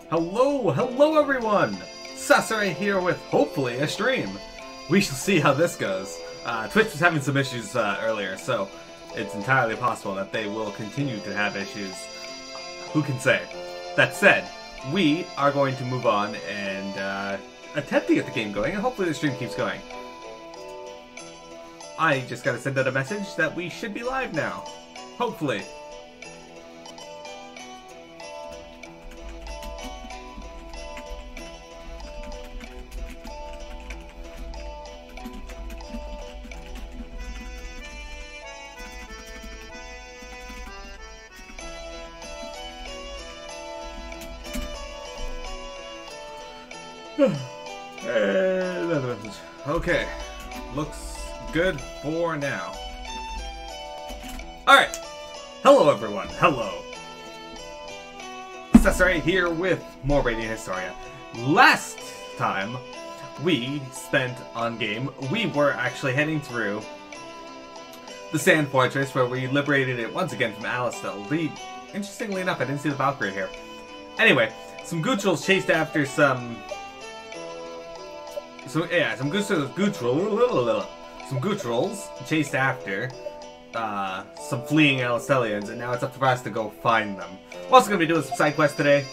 Hello everyone! Sasare here with hopefully a stream. We shall see how this goes. Twitch was having some issues earlier, so it's entirely possible that they will continue to have issues. Who can say? That said, we are going to move on and attempt to get the game going, and hopefully the stream keeps going. I just gotta send out a message that we should be live now. Hopefully. Okay, looks good for now. Alright, hello everyone, hello. Sasare here with more Radiant Historia. Last time we spent on game, we were actually heading through the Sand Fortress where we liberated it once again from Alistel. Interestingly enough, I didn't see the Valkyrie here. Anyway, some Gutrals chased after some Gutrals chased after some fleeing Alistelians, and now it's up to us to go find them. We're also going to be doing some side quests today,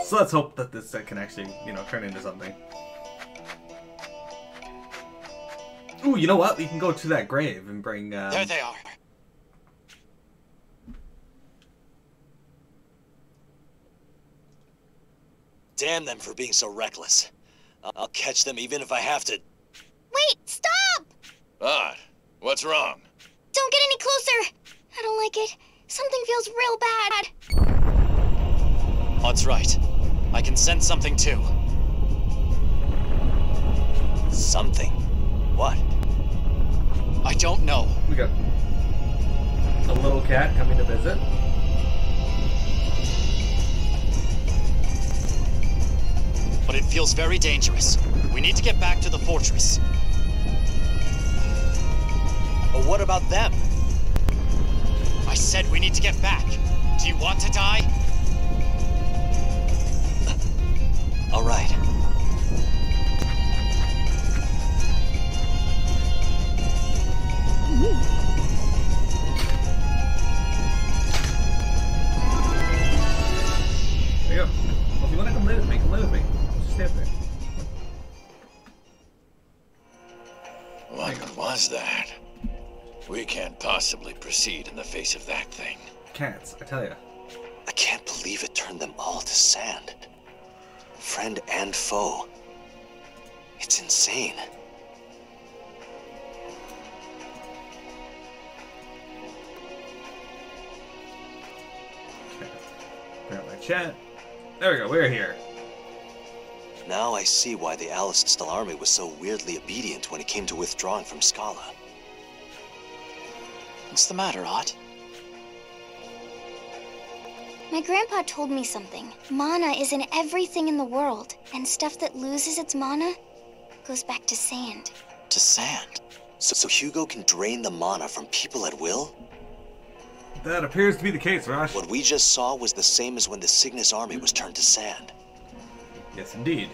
so let's hope that this can actually, turn into something. Ooh, you know what? We can go to that grave and bring. There they are. Damn them for being so reckless. I'll catch them even if I have to. Wait, stop! Ah, what's wrong? Don't get any closer! I don't like it. Something feels real bad. That's right. I can sense something too. Something? What? I don't know. We got a little cat coming to visit. But it feels very dangerous. We need to get back to the fortress. But what about them? I said we need to get back. Do you want to die? All right. There you go. Well, if you want to come live with me, come live with me. Stay up there. What was that? We can't possibly proceed in the face of that thing. Cats, I tell ya. I can't believe it turned them all to sand. Friend and foe. It's insane. Okay. Bring up my chat. There we go, we're here. Now I see why the Alistel army was so weirdly obedient when it came to withdrawing from Scala. What's the matter, Ott? My grandpa told me something. Mana is in everything in the world, and stuff that loses its mana goes back to sand. To sand? So Hugo can drain the mana from people at will? That appears to be the case, Rosh. What we just saw was the same as when the Cygnus army was turned to sand. Yes, indeed.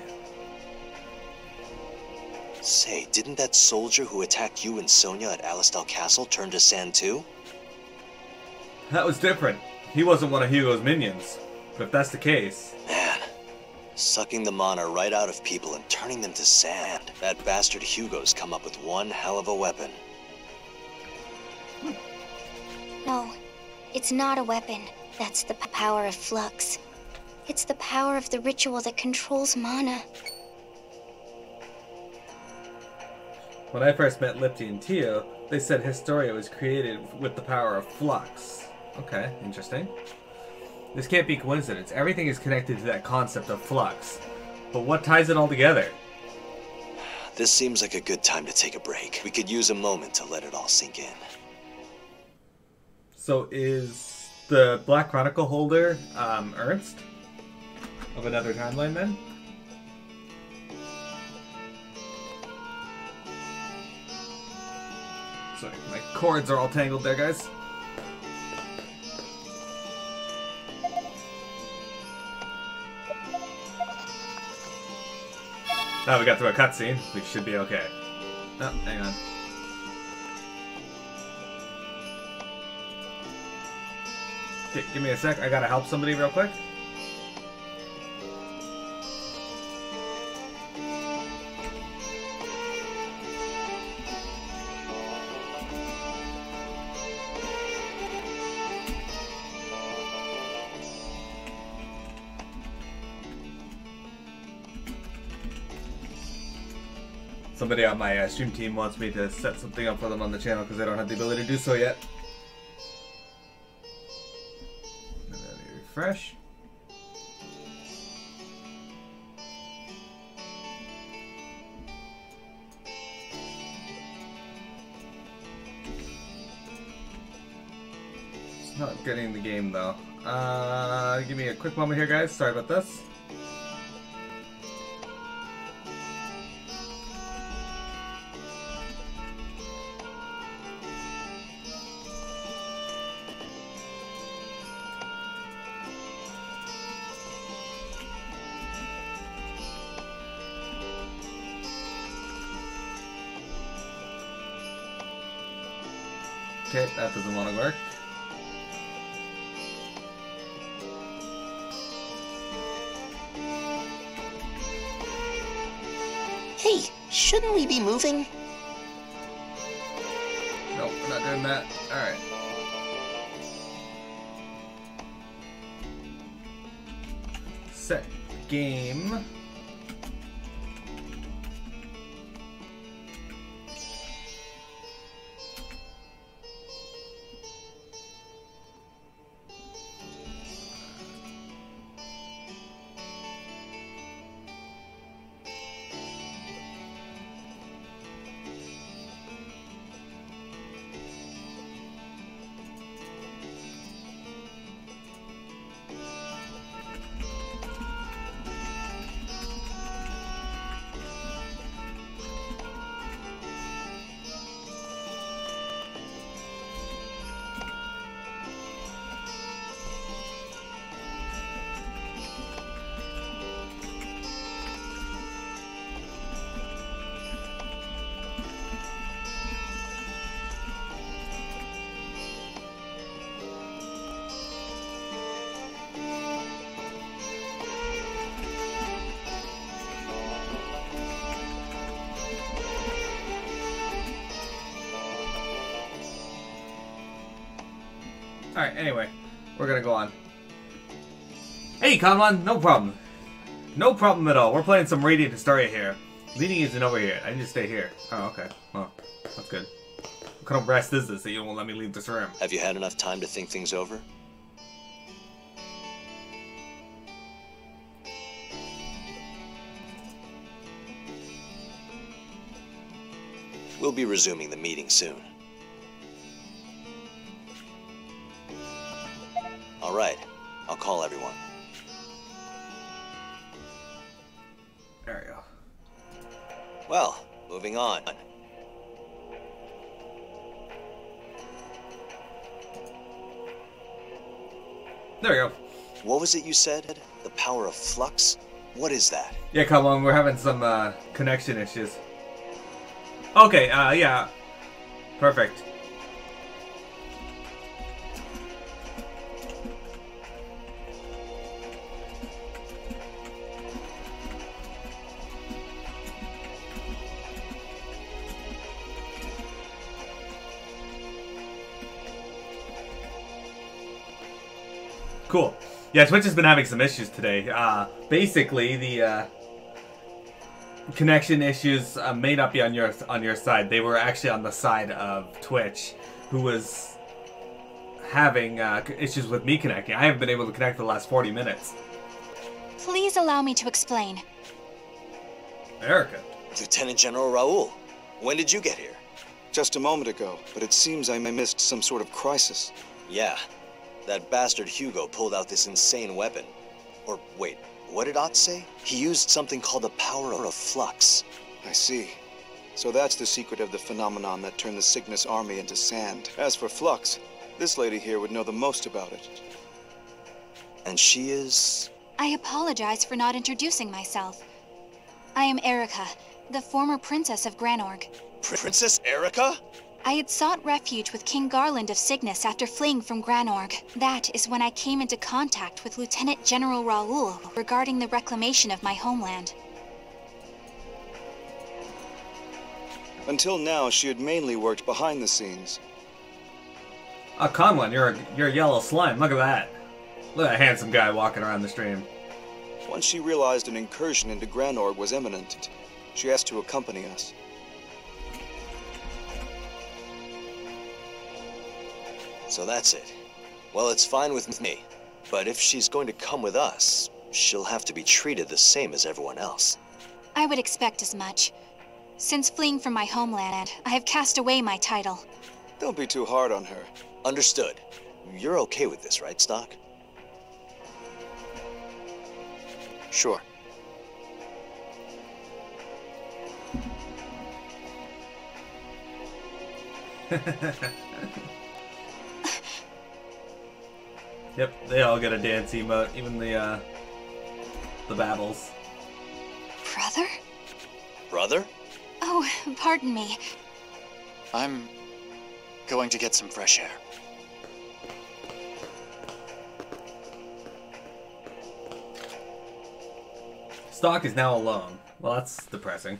Say, didn't that soldier who attacked you and Sonia at Alistel Castle turn to sand too? That was different. He wasn't one of Hugo's minions. But if that's the case... Man, sucking the mana right out of people and turning them to sand. That bastard Hugo's come up with one hell of a weapon. No, it's not a weapon. That's the power of Flux. It's the power of the ritual that controls mana. When I first met Lipti and Tio, they said Historia was created with the power of Flux. Okay, interesting. This can't be coincidence. Everything is connected to that concept of Flux. But what ties it all together? This seems like a good time to take a break. We could use a moment to let it all sink in. So is the Black Chronicle holder Ernst? Of another timeline then? Sorry, my cords are all tangled there, guys. Oh, we got through a cutscene. We should be okay. Oh, hang on. Okay, give me a sec. I gotta help somebody real quick. Somebody on my stream team wants me to set something up for them on the channel because they don't have the ability to do so yet. And then refresh. It's not getting the game though. Give me a quick moment here, guys. Sorry about this. Okay, that doesn't want to work. Hey, shouldn't we be moving? Nope, we're not doing that. Alright. Set game. Alright, anyway, we're gonna go on. Hey, Conlon, no problem. No problem at all. We're playing some Radiant Historia here. Leading isn't over here. I need to stay here. Oh, okay. Well, that's good. What kind of rest is this that you won't let me leave this room? Have you had enough time to think things over? We'll be resuming the meeting soon. All right, I'll call everyone. There we go. Well, moving on. There we go. What was it you said? The power of Flux? What is that? Yeah, Conlon, we're having some connection issues. Okay, yeah. Perfect. Cool. Yeah, Twitch has been having some issues today. Basically, the connection issues may not be on your side. They were actually on the side of Twitch, who was having issues with me connecting. I haven't been able to connect for the last 40 minutes. Please allow me to explain. Erica. Lieutenant General Raoul, when did you get here? Just a moment ago, but it seems I missed some sort of crisis. Yeah, that bastard Hugo pulled out this insane weapon. Or wait, what did Ott say? He used something called the power of Flux. I see. So that's the secret of the phenomenon that turned the Cygnus army into sand. As for Flux, this lady here would know the most about it. And she is... I apologize for not introducing myself. I am Erica, the former princess of Granorg. Princess Erica? I had sought refuge with King Garland of Cygnus after fleeing from Granorg. That is when I came into contact with Lieutenant General Raoul regarding the reclamation of my homeland. Until now, she had mainly worked behind the scenes. Oh, Conlon, you're a yellow slime. Look at that. Look at that handsome guy walking around the stream. Once she realized an incursion into Granorg was imminent, she asked to accompany us. So that's it. Well, it's fine with me. But if she's going to come with us, she'll have to be treated the same as everyone else. I would expect as much. Since fleeing from my homeland, I have cast away my title. Don't be too hard on her. Understood. You're okay with this, right, Stock? Sure. Yep, they all get a dance emote, even the babbles. Brother? Brother? Oh, pardon me. I'm going to get some fresh air. Stock is now alone. Well, that's depressing.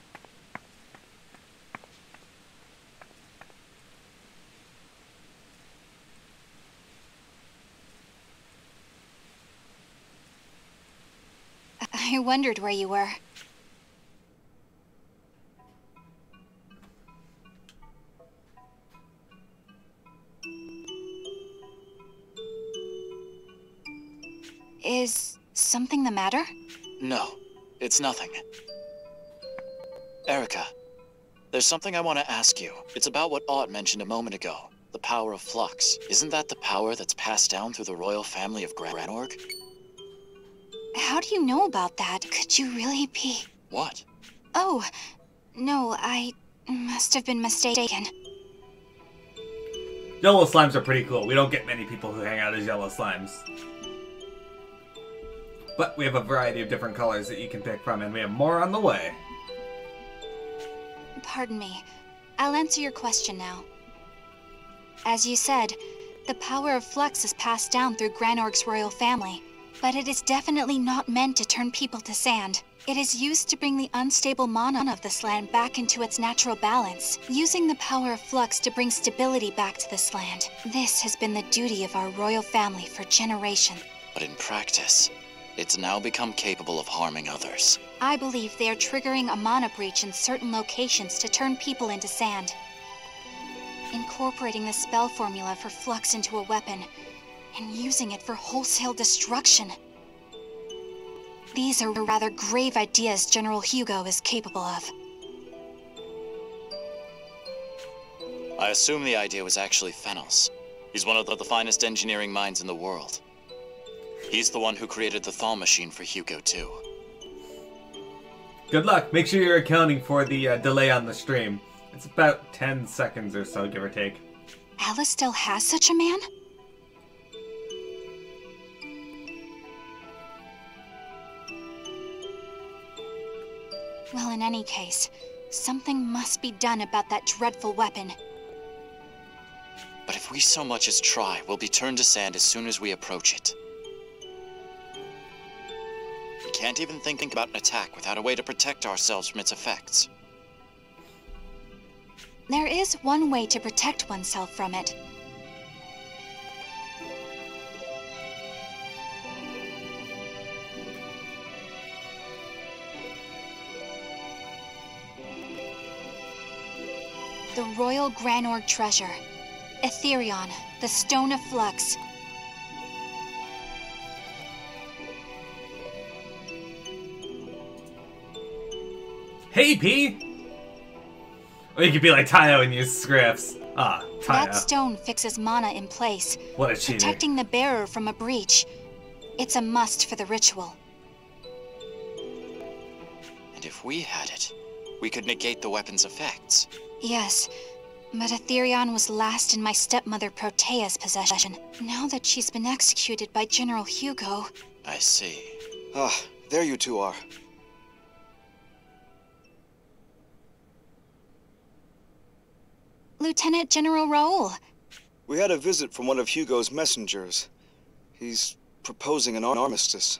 I wondered where you were. Is something the matter? No, it's nothing. Erica, there's something I want to ask you. It's about what Ott mentioned a moment ago. The power of Flux. Isn't that the power that's passed down through the royal family of Granorg? How do you know about that? Could you really be... What? Oh, no, I must have been mistaken. Yellow slimes are pretty cool. We don't get many people who hang out as yellow slimes. But we have a variety of different colors that you can pick from, and we have more on the way. Pardon me. I'll answer your question now. As you said, the power of Flux is passed down through Granorg's royal family. But it is definitely not meant to turn people to sand. It is used to bring the unstable mana of this land back into its natural balance, using the power of Flux to bring stability back to this land. This has been the duty of our royal family for generations. But in practice, it's now become capable of harming others. I believe they are triggering a mana breach in certain locations to turn people into sand. Incorporating the spell formula for Flux into a weapon, and using it for wholesale destruction. These are rather grave ideas General Hugo is capable of. I assume the idea was actually Fennel's. He's one of the finest engineering minds in the world. He's the one who created the thaw machine for Hugo, too. Good luck. Make sure you're accounting for the delay on the stream. It's about 10 seconds or so, give or take. Alice still has such a man? Well, in any case, something must be done about that dreadful weapon. But if we so much as try, we'll be turned to sand as soon as we approach it. We can't even think about an attack without a way to protect ourselves from its effects. There is one way to protect oneself from it. The Royal Granorg Treasure. Etherion, the Stone of Flux. Hey, P! Or you could be like Tayo and use scripts. Ah, Tayo. That stone fixes mana in place, What a cheater. protecting the bearer from a breach. It's a must for the ritual. And if we had it, we could negate the weapon's effects. Yes, but Etherion was last in my stepmother Protea's possession. Now that she's been executed by General Hugo... I see. Ah, there you two are. Lieutenant General Raoul? We had a visit from one of Hugo's messengers. He's proposing an armistice.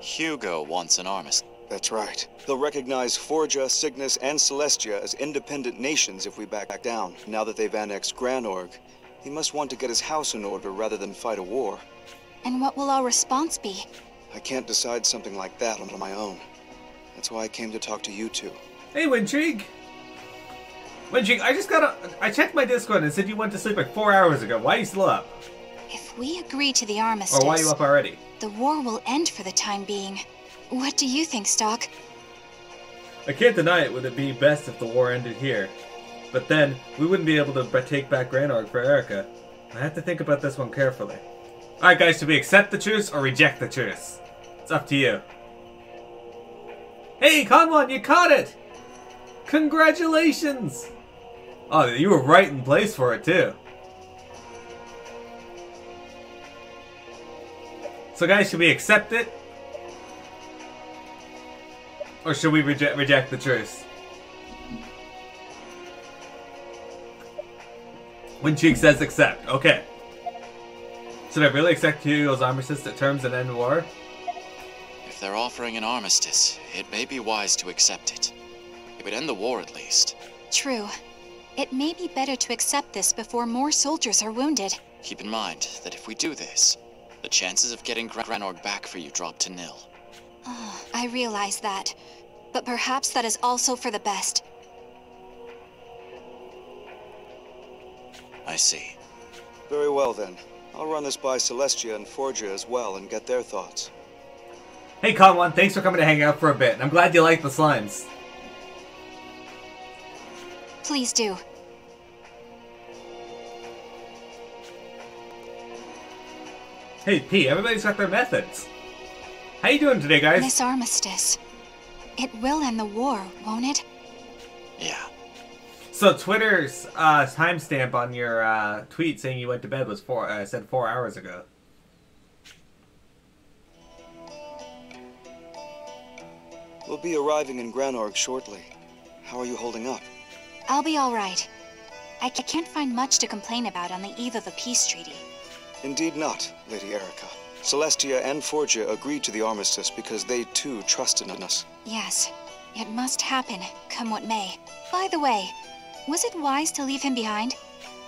Hugo wants an armistice. That's right. He'll recognize Forja, Cygnus, and Celestia as independent nations if we back down. Now that they've annexed Granorg, he must want to get his house in order rather than fight a war. And what will our response be? I can't decide something like that on my own. That's why I came to talk to you two. Hey, Wintrigue! Wintrigue, I checked my Discord and it said you went to sleep like 4 hours ago. Why are you still up? If we agree to the armistice, Or why are you up already? the war will end for the time being. What do you think, Stock? I can't deny it, would it be best if the war ended here? But then, we wouldn't be able to take back Granorg for Erica. I have to think about this one carefully. Alright guys, should we accept the truce or reject the truce? It's up to you. Hey, Conwan, you caught it! Congratulations! Oh, you were right in place for it too. So guys, should we accept it? Or should we reject the truce? Wintrigue says accept. Okay. Should I really accept Hugo's armistice that terms and end war? If they're offering an armistice, it may be wise to accept it. It would end the war at least. True. It may be better to accept this before more soldiers are wounded. Keep in mind that if we do this, the chances of getting Granorg back for you drop to nil. Oh, I realize that. But perhaps that is also for the best. I see. Very well then. I'll run this by Celestia and Forja as well and get their thoughts. Hey Conwan, thanks for coming to hang out for a bit. And I'm glad you like the slimes. Please do. Hey P, everybody's got their methods. How you doing today, guys? This armistice. It will end the war, won't it? Yeah. So Twitter's timestamp on your tweet saying you went to bed was said 4 hours ago. We'll be arriving in Granorg shortly. How are you holding up? I'll be all right. I can't find much to complain about on the eve of a peace treaty. Indeed not, Lady Erica. Celestia and Forja agreed to the armistice because they too trusted in us. Yes, it must happen, come what may. By the way, was it wise to leave him behind?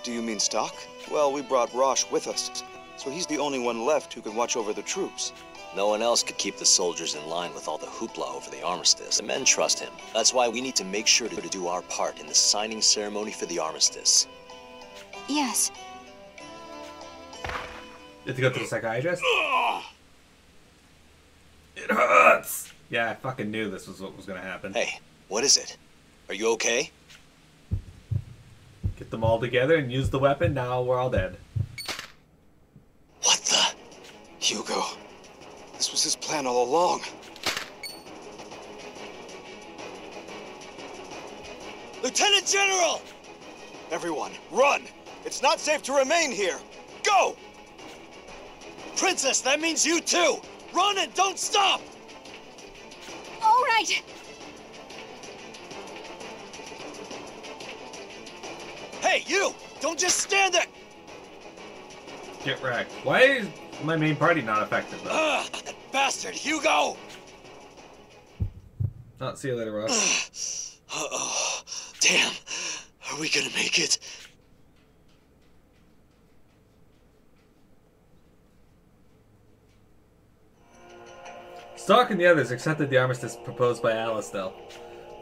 Do you mean Stock? Well, we brought Rosh with us, so he's the only one left who can watch over the troops. No one else could keep the soldiers in line with all the hoopla over the armistice. The men trust him. That's why we need to make sure to do our part in the signing ceremony for the armistice. Yes. You have to go to the psychiatrist? It hurts! Yeah, I fucking knew this was what was gonna happen. Hey, what is it? Are you okay? Get them all together and use the weapon, now we're all dead. What the? Hugo. This was his plan all along. Lieutenant General! Everyone, run! It's not safe to remain here! Go! Princess, that means you too! Run and don't stop! All right! Hey, you! Don't just stand there! Get wrecked. Why is my main party not effective though? That bastard, Hugo! Oh, see you later, Ross. Uh-oh. Damn. Are we gonna make it? Stark and the others accepted the armistice proposed by Alastel.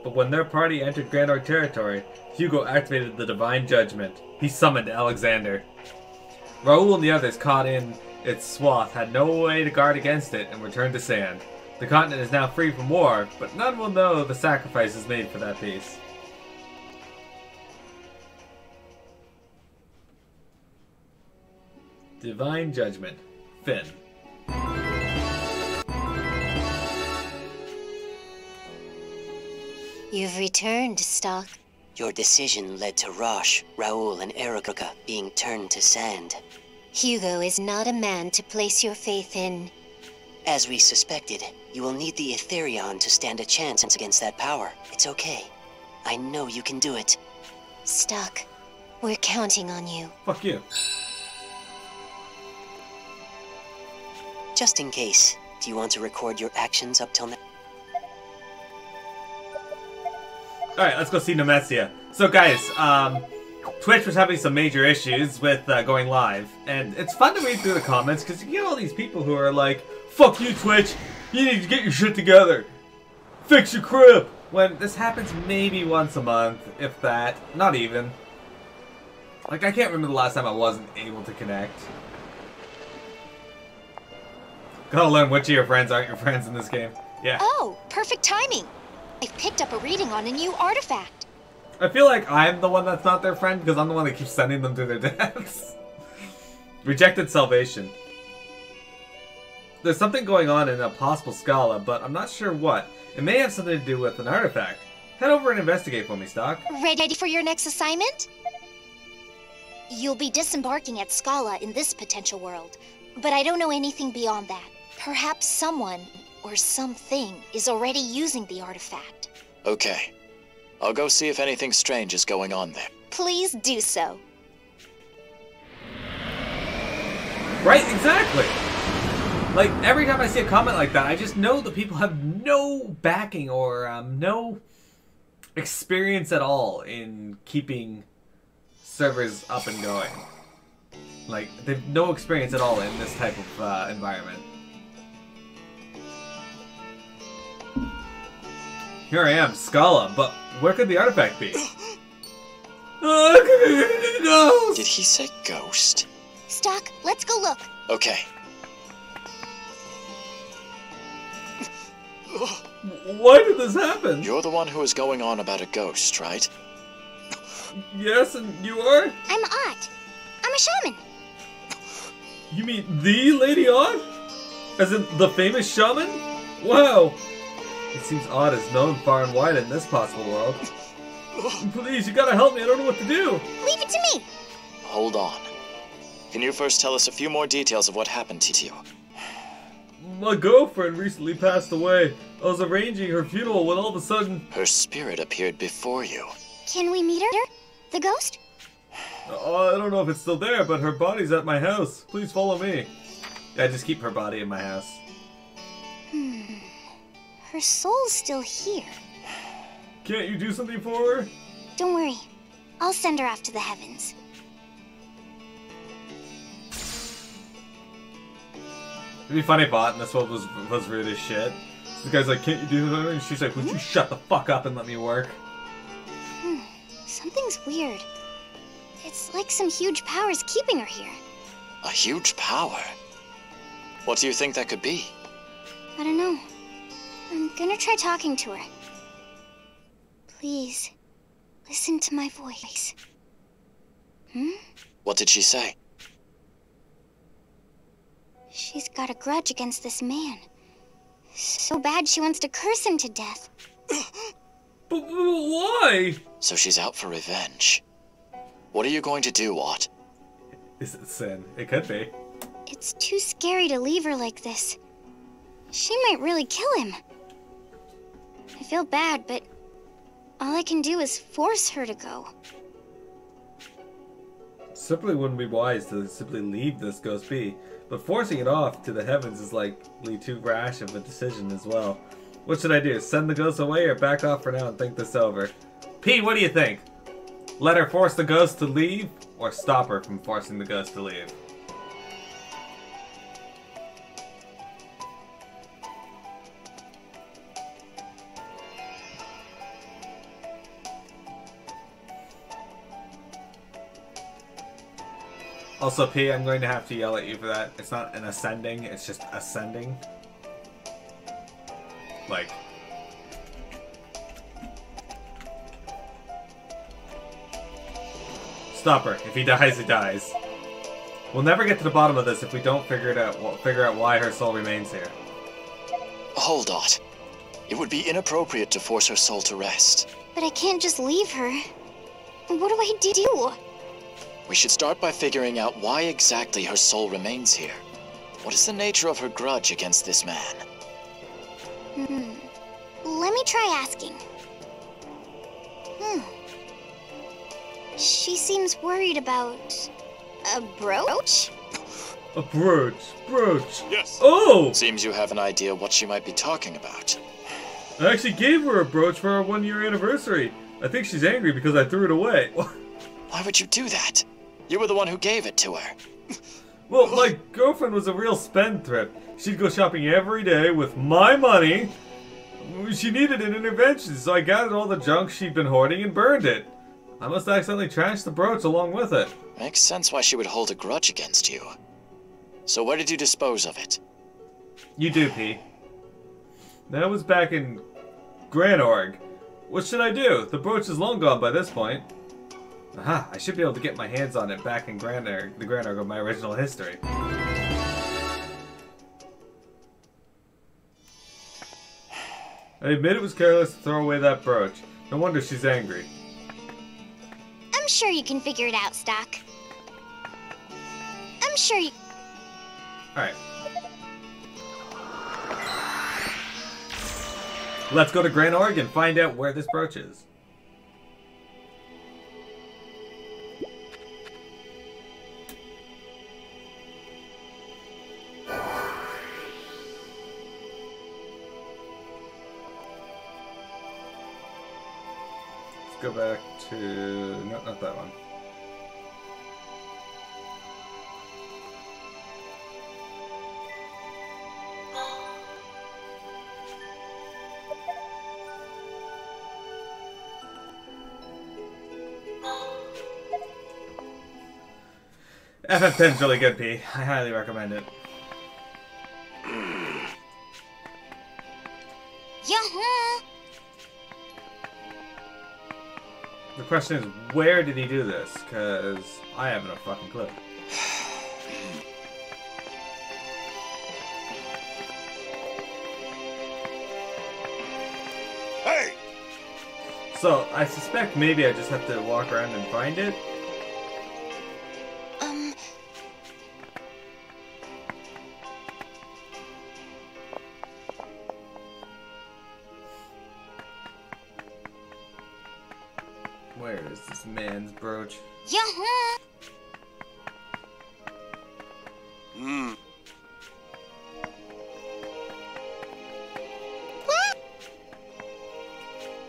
But when their party entered Granorg territory, Hugo activated the Divine Judgment. He summoned Alexander. Raoul and the others caught in its swath had no way to guard against it and returned to sand. The continent is now free from war, but none will know the sacrifices made for that peace. Divine Judgment. Finn. You've returned, Stock. Your decision led to Rosh, Raoul, and Erica being turned to sand. Hugo is not a man to place your faith in. As we suspected, you will need the Etherion to stand a chance against that power. It's okay. I know you can do it. Stuck. We're counting on you. Fuck you. Just in case, do you want to record your actions up till now? Alright, let's go see Nemesia. So guys, Twitch was having some major issues with going live, and it's fun to read through the comments because you get all these people who are like, fuck you Twitch, you need to get your shit together, fix your crib, when this happens maybe once a month, if that, not even. Like, I can't remember the last time I wasn't able to connect. Gotta learn which of your friends aren't your friends in this game. Yeah. Oh, perfect timing. I've picked up a reading on a new artifact. I feel like I'm the one that's not their friend because I'm the one that keeps sending them to their deaths. Rejected salvation. There's something going on in a possible Scala, but I'm not sure what. It may have something to do with an artifact. Head over and investigate for me, Stock. Ready for your next assignment? You'll be disembarking at Scala in this potential world, but I don't know anything beyond that. Perhaps someone or something is already using the artifact. Okay. I'll go see if anything strange is going on there. Please do so. Right, exactly. Like, every time I see a comment like that, I just know that people have no backing or no experience at all in keeping servers up and going. Like, they've no experience at all in this type of environment. Here I am, Scala, but where could the artifact be? No! Did he say ghost? Stock, let's go look. Okay. Why did this happen? You're the one who was going on about a ghost, right? Yes, and you are? I'm Ott. I'm a shaman. You mean the Lady Odd? As in the famous shaman? Wow! It seems Odd is known far and wide in this possible world. Please, you gotta help me, I don't know what to do! Leave it to me. Hold on. Can you first tell us a few more details of what happened to you? My girlfriend recently passed away. I was arranging her funeral when all of a sudden... Her spirit appeared before you. Can we meet her? The ghost? I don't know if it's still there, but her body's at my house. Please follow me. Yeah, just keep her body in my house. Her soul's still here. Can't you do something for her? Don't worry. I'll send her off to the heavens. It'd be funny if Bot in this world was rude as shit. The guy's like, can't you do something? And she's like, would you shut the fuck up and let me work? Something's weird. It's like some huge power's keeping her here. A huge power? What do you think that could be? I don't know. I'm gonna try talking to her. Please, listen to my voice. What did she say? She's got a grudge against this man. So bad she wants to curse him to death. But why? So she's out for revenge. What are you going to do, Ott? Is it sin? It could be. It's too scary to leave her like this. She might really kill him. I feel bad, but all I can do is force her to go. Simply wouldn't be wise to simply leave this ghost be, but forcing it off to the heavens is likely too rash of a decision as well. What should I do? Send the ghost away or back off for now and think this over? P, what do you think? Let her force the ghost to leave or stop her from forcing the ghost to leave? Also, P, I'm going to have to yell at you for that. It's not an ascending, it's just ascending. Like... Stop her. If he dies, he dies. We'll never get to the bottom of this if we don't figure out why her soul remains here. Hold on. It would be inappropriate to force her soul to rest. But I can't just leave her. What do I do? We should start by figuring out why exactly her soul remains here. What is the nature of her grudge against this man? Let me try asking. She seems worried about a brooch? A brooch. Brooch. Yes. Oh! Seems you have an idea what she might be talking about. I actually gave her a brooch for our 1-year anniversary. I think she's angry because I threw it away. Why would you do that? You were the one who gave it to her. Well, my girlfriend was a real spendthrift. She'd go shopping every day with my money. She needed an intervention, so I gathered all the junk she'd been hoarding and burned it. I must have accidentally trashed the brooch along with it. Makes sense why she would hold a grudge against you. So where did you dispose of it? You do, P. That was back in Granorg. What should I do? The brooch is long gone by this point. Aha, I should be able to get my hands on it back in Granorg, the Granorg of my original history. I admit it was careless to throw away that brooch. No wonder she's angry. I'm sure you can figure it out, Stock. I'm sure you... Alright. Let's go to Granorg and find out where this brooch is. Let's go back to... no, not that one. FF10's really good, P. I highly recommend it. Yahoo! The question is, where did he do this? Because I haven't a fucking clue. Hey! So, I suspect maybe I just have to walk around and find it. Where is this man's brooch? Yahoo!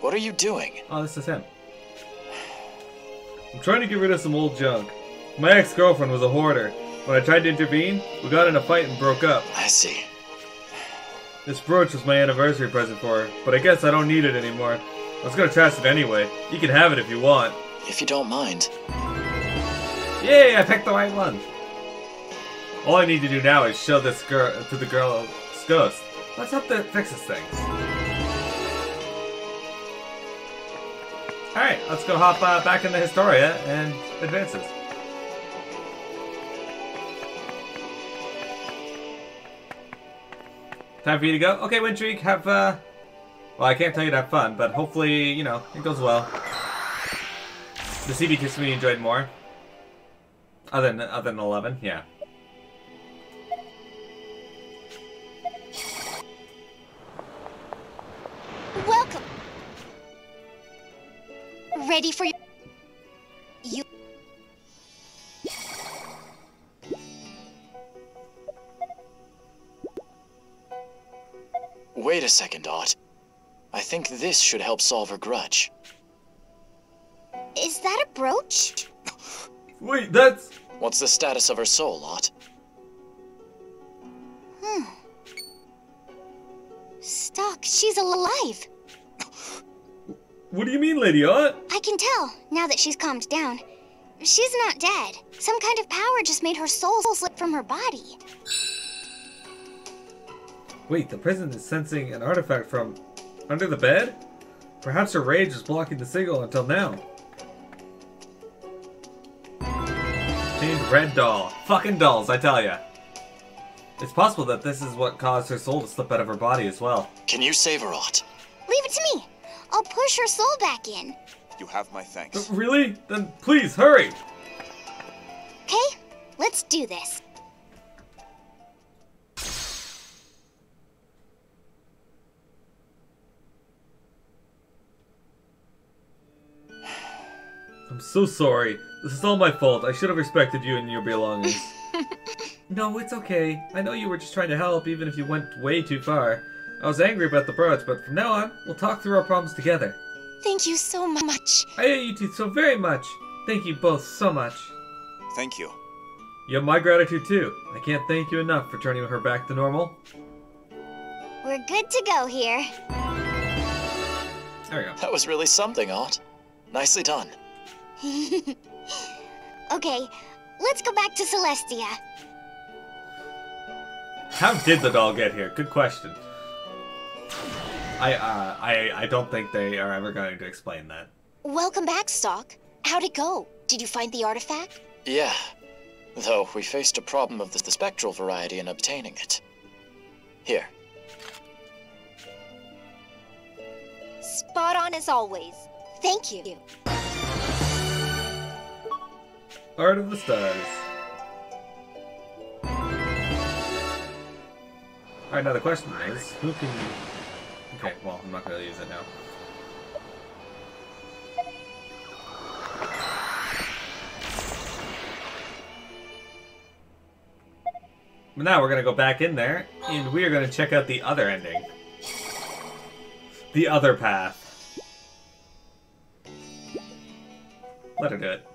What are you doing? Oh, this is him. I'm trying to get rid of some old junk. My ex-girlfriend was a hoarder. When I tried to intervene, we got in a fight and broke up. I see. This brooch was my anniversary present for her, but I guess I don't need it anymore. I was gonna trash it anyway. You can have it if you want. If you don't mind. Yay, I picked the right one. All I need to do now is show this girl to the girl's ghost. Let's hope that fixes things. Alright, let's go hop back into Historia and advances. Time for you to go? Okay, Windstreak, have, well, I can't tell you to have fun, but hopefully, you know, it goes well. The CB Kiss me enjoyed more. Other than 11, yeah. Welcome. Ready for you? Wait a second, Ott. I think this should help solve her grudge. Is that a brooch? Wait, that's... What's the status of her soul, Ott? Stock, she's alive. What do you mean, Lady Ott? I can tell, now that she's calmed down. She's not dead. Some kind of power just made her soul slip from her body. Wait, the prison is sensing an artifact from under the bed? Perhaps her rage is blocking the signal until now. Named Red Doll. Fucking dolls, I tell ya. It's possible that this is what caused her soul to slip out of her body as well. Can you save her, Ott? Leave it to me. I'll push her soul back in. You have my thanks. Really? Then please, hurry! Okay, let's do this. I'm I'm so sorry. This is all my fault. I should have respected you and your belongings. No, it's okay. I know you were just trying to help, even if you went way too far. I was angry about the brooch, but from now on, we'll talk through our problems together. Thank you so much. I hate you two so very much. Thank you both so much. Thank you. You have my gratitude too. I can't thank you enough for turning her back to normal. We're good to go here. There we go. That was really something, Art. Nicely done. Okay, let's go back to Celestia. How did the doll get here? Good question. I don't think they are ever going to explain that. Welcome back, Stock. How'd it go? Did you find the artifact? Yeah. Though we faced a problem of the spectral variety in obtaining it. Here. Spot on as always. Thank you. Art of the Stars. Alright, now the question is, who can... Okay, well, I'm not going to use it now. But now we're going to go back in there, and we are going to check out the other ending. The other path. Let her do it.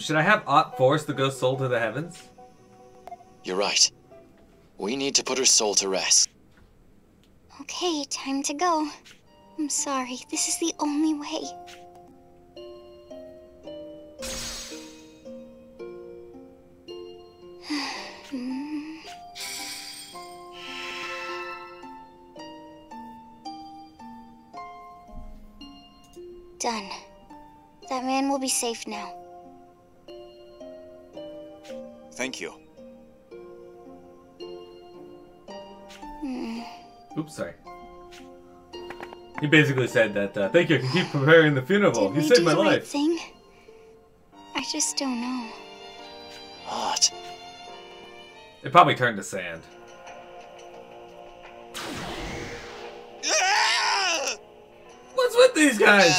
Should I have Ott force the ghost soul to the heavens? You're right. We need to put her soul to rest. Okay, time to go. I'm sorry, this is the only way. Done. That man will be safe now. Thank you. Oops, sorry. He basically said that, thank you, I can keep preparing the funeral. Did You we saved do my the right life. thing? I just don't know. Art. It probably turned to sand. What's with these guys?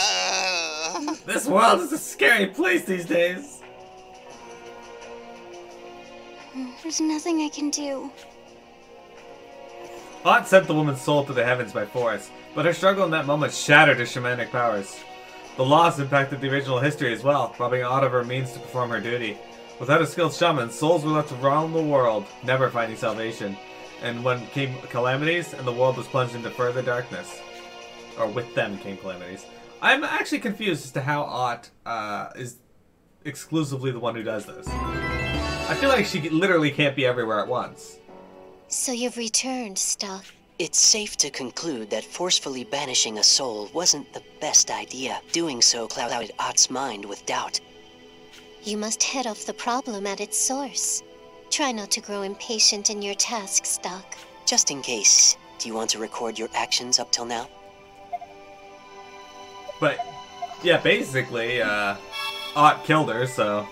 This world is a scary place these days. There's nothing I can do. Ott sent the woman's soul to the heavens by force, but her struggle in that moment shattered her shamanic powers. The loss impacted the original history as well, robbing Ott of her means to perform her duty. Without a skilled shaman, souls were left to roam the world, never finding salvation. And when came calamities, and the world was plunged into further darkness. Or with them came calamities. I'm actually confused as to how Ott is exclusively the one who does this. I feel like she literally can't be everywhere at once. So you've returned, Stock. It's safe to conclude that forcefully banishing a soul wasn't the best idea. Doing so clouded Ott's mind with doubt. You must head off the problem at its source. Try not to grow impatient in your task, Stock. Just in case, do you want to record your actions up till now? But, yeah, basically, Ott killed her, so...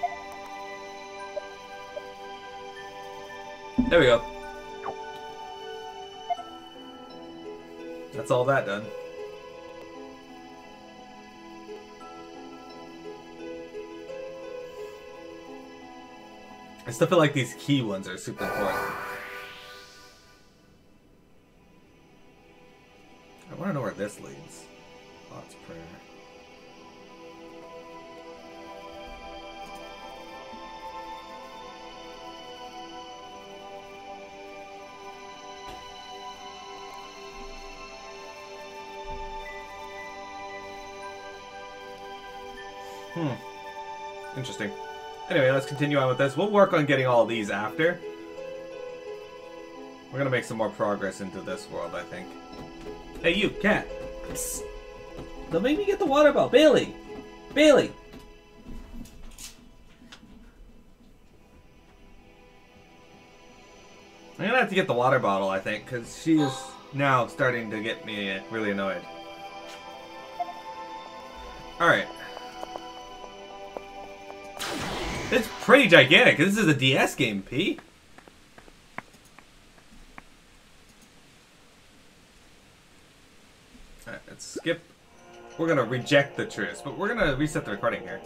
There we go. That's all that done. I still feel like these key ones are super important. I want to know where this leads. Ott's prayer. Interesting. Anyway, let's continue on with this. We'll work on getting all these after. We're gonna make some more progress into this world, I think. Hey, you, cat! Psst. Don't make me get the water bottle! Bailey! Bailey! I'm gonna have to get the water bottle, I think, because she is now starting to get me really annoyed. Alright. It's pretty gigantic. This is a DS game, P. Alright, let's skip we're gonna reject the truce. But we're gonna reset the recording here.